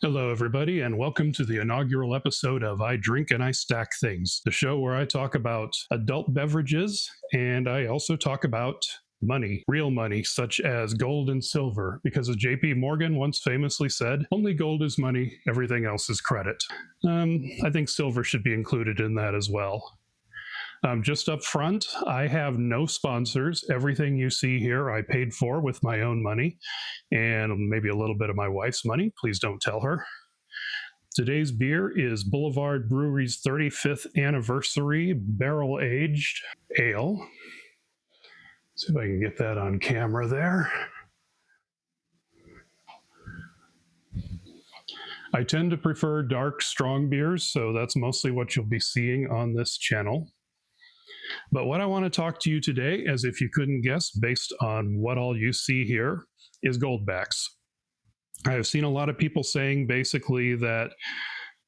Hello, everybody, and welcome to the inaugural episode of I Drink and I Stack Things, the show where I talk about adult beverages and I also talk about money, real money, such as gold and silver, because as JP Morgan once famously said, only gold is money, everything else is credit. I think silver should be included in that as well. Just up front, I have no sponsors. Everything you see here I paid for with my own money and maybe a little bit of my wife's money. Please don't tell her. Today's beer is Boulevard Brewery's 35th anniversary barrel-aged ale. See if I can get that on camera there. I tend to prefer dark, strong beers, so that's mostly what you'll be seeing on this channel. But what I want to talk to you today, as if you couldn't guess based on what all you see here, is Goldbacks. I have seen a lot of people saying basically that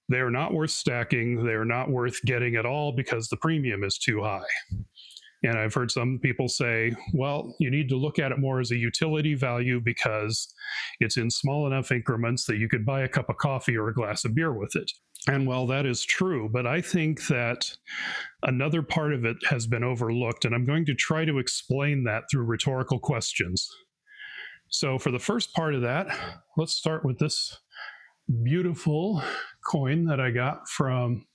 they're not worth stacking, they're not worth getting at all because the premium is too high. And I've heard some people say, well, you need to look at it more as a utility value because it's in small enough increments that you could buy a cup of coffee or a glass of beer with it. And while that is true, but I think that another part of it has been overlooked, and I'm going to try to explain that through rhetorical questions. So for the first part of that, let's start with this beautiful coin that I got from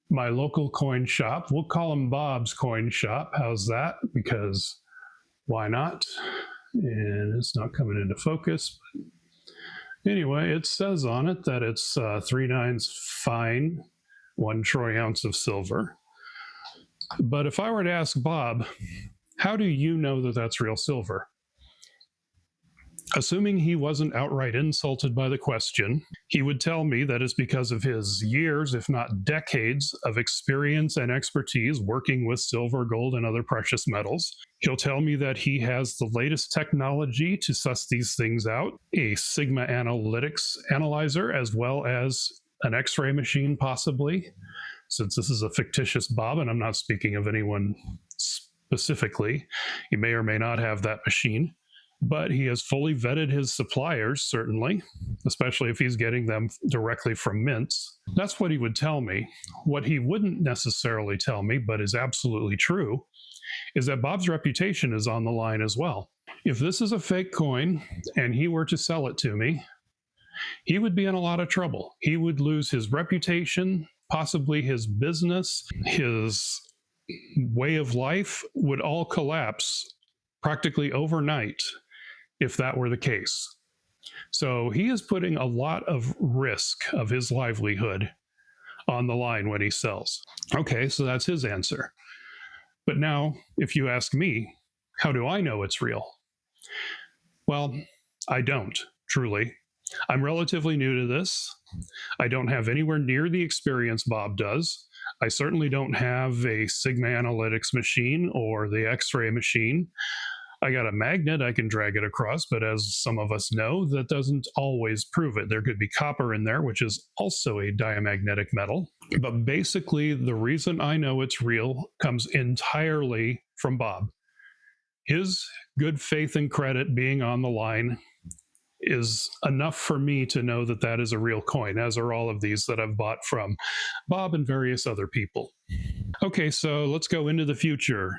my local coin shop. We'll call him Bob's Coin Shop. How's that? Because why not? And it's not coming into focus. Anyway, it says on it that it's 3/9 fine, 1 troy ounce of silver. But if I were to ask Bob, how do you know that that's real silver? Assuming he wasn't outright insulted by the question, he would tell me that it's because of his years, if not decades, of experience and expertise working with silver, gold, and other precious metals. He'll tell me that he has the latest technology to suss these things out, a Sigma Analytics analyzer, as well as an X-ray machine, possibly, since this is a fictitious Bob, and I'm not speaking of anyone specifically. He may or may not have that machine. But he has fully vetted his suppliers, certainly, especially if he's getting them directly from mints. That's what he would tell me. What he wouldn't necessarily tell me, but is absolutely true, is that Bob's reputation is on the line as well. If this is a fake coin and he were to sell it to me, he would be in a lot of trouble. He would lose his reputation, possibly his business, his way of life would all collapse practically overnight if that were the case. So he is putting a lot of risk of his livelihood on the line when he sells. Okay, so that's his answer. But now, if you ask me, how do I know it's real? Well, I don't, truly. I'm relatively new to this. I don't have anywhere near the experience Bob does. I certainly don't have a Sigma Analytics machine or the X-ray machine. I got a magnet, I can drag it across, but as some of us know, that doesn't always prove it. There could be copper in there, which is also a diamagnetic metal. But basically, the reason I know it's real comes entirely from Bob. His good faith and credit being on the line is enough for me to know that that is a real coin, as are all of these that I've bought from Bob and various other people. Okay, so let's go into the future.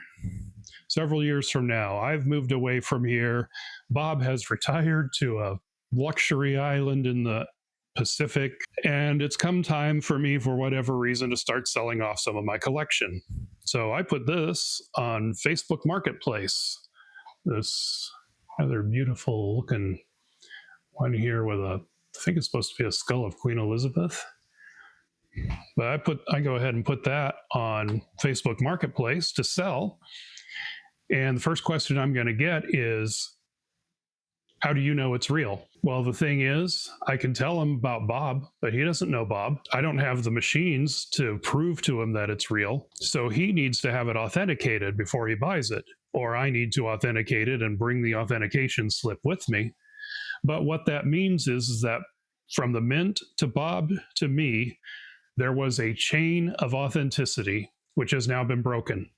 Several years from now, I've moved away from here. Bob has retired to a luxury island in the Pacific, and it's come time for me, for whatever reason, to start selling off some of my collection. So I put this on Facebook Marketplace. This rather beautiful looking one here with I think it's supposed to be a skull of Queen Elizabeth. But I go ahead and put that on Facebook Marketplace to sell. And the first question I'm going to get is, how do you know it's real? Well, the thing is, I can tell him about Bob, but he doesn't know Bob. I don't have the machines to prove to him that it's real. So he needs to have it authenticated before he buys it, or I need to authenticate it and bring the authentication slip with me. But what that means is that from the mint to Bob to me, there was a chain of authenticity, which has now been broken.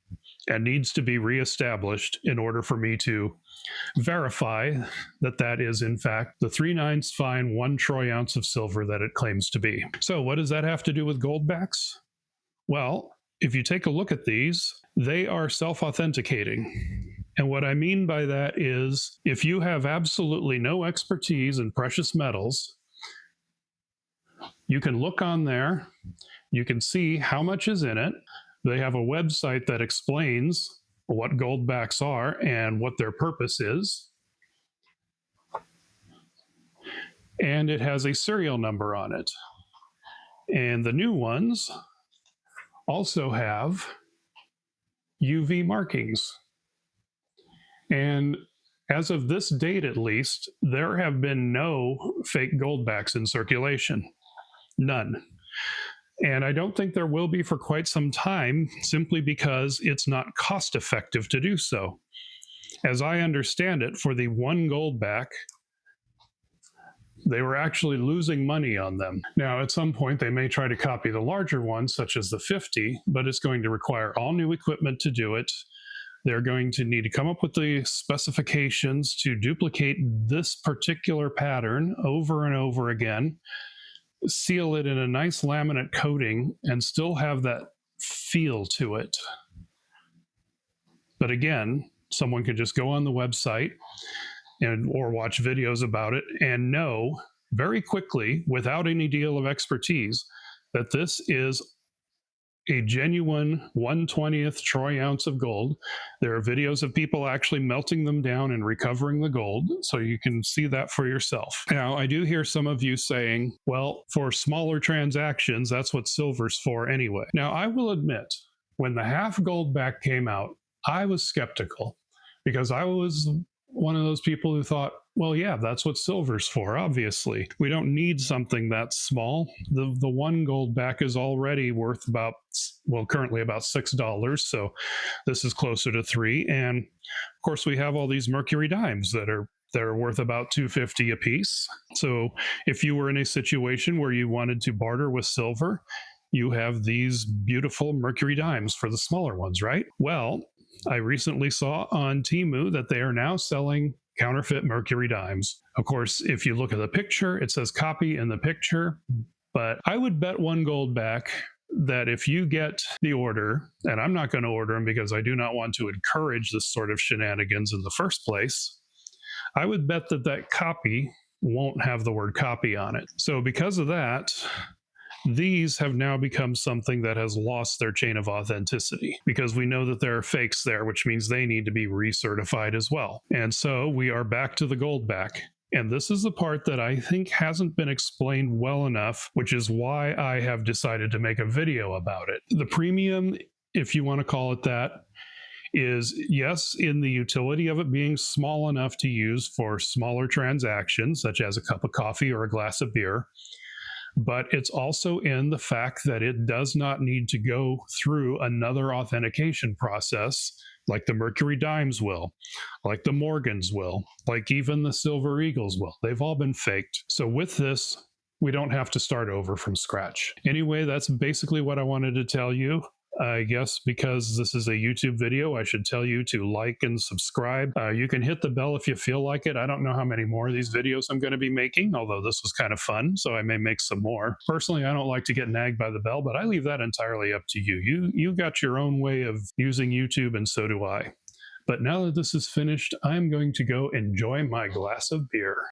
and needs to be reestablished in order for me to verify that that is in fact the 3/9 fine 1 troy ounce of silver that it claims to be. So what does that have to do with Goldbacks? Well, if you take a look at these, they are self-authenticating. And what I mean by that is if you have absolutely no expertise in precious metals, you can look on there, you can see how much is in it. They have a website that explains what Goldbacks are and what their purpose is. And it has a serial number on it. And the new ones also have UV markings. And as of this date, at least, there have been no fake Goldbacks in circulation. None. And I don't think there will be for quite some time, simply because it's not cost effective to do so. As I understand it, for the 1 Goldback, they were actually losing money on them. Now, at some point, they may try to copy the larger ones, such as the 50, but it's going to require all new equipment to do it. They're going to need to come up with the specifications to duplicate this particular pattern over and over again, seal it in a nice laminate coating, and still have that feel to it. But again, someone can just go on the website or watch videos about it and know very quickly, without any deal of expertise, that this is a genuine 1/20th troy ounce of gold. There are videos of people actually melting them down and recovering the gold, so you can see that for yourself. Now, I do hear some of you saying, well, for smaller transactions, that's what silver's for anyway. Now, I will admit, when the half Goldback came out, I was skeptical, because I was one of those people who thought, well, yeah, that's what silver's for, obviously. We don't need something that small. The 1 Goldback is already worth about, well, currently about $6, so this is closer to $3. And of course, we have all these mercury dimes that are worth about $2.50 a piece. So if you were in a situation where you wanted to barter with silver, you have these beautiful mercury dimes for the smaller ones, right? Well, I recently saw on Temu that they are now selling counterfeit mercury dimes. Of course, if you look at the picture, it says copy in the picture, but I would bet 1 Goldback that if you get the order, and I'm not going to order them because I do not want to encourage this sort of shenanigans in the first place, I would bet that that copy won't have the word copy on it. So because of that, these have now become something that has lost their chain of authenticity, because we know that there are fakes there, which means they need to be recertified as well. And so we are back to the Goldback. And this is the part that I think hasn't been explained well enough, which is why I have decided to make a video about it. The premium, if you want to call it that, is, yes, in the utility of it being small enough to use for smaller transactions, such as a cup of coffee or a glass of beer. But it's also in the fact that it does not need to go through another authentication process like the Mercury Dimes will, like the Morgans will, like even the Silver Eagles will. They've all been faked. So with this, we don't have to start over from scratch. Anyway, that's basically what I wanted to tell you. I guess because this is a YouTube video, I should tell you to like and subscribe. You can hit the bell if you feel like it. I don't know how many more of these videos I'm going to be making, although this was kind of fun, so I may make some more. Personally, I don't like to get nagged by the bell, but I leave that entirely up to you. You got your own way of using YouTube, and so do I. But now that this is finished, I'm going to go enjoy my glass of beer.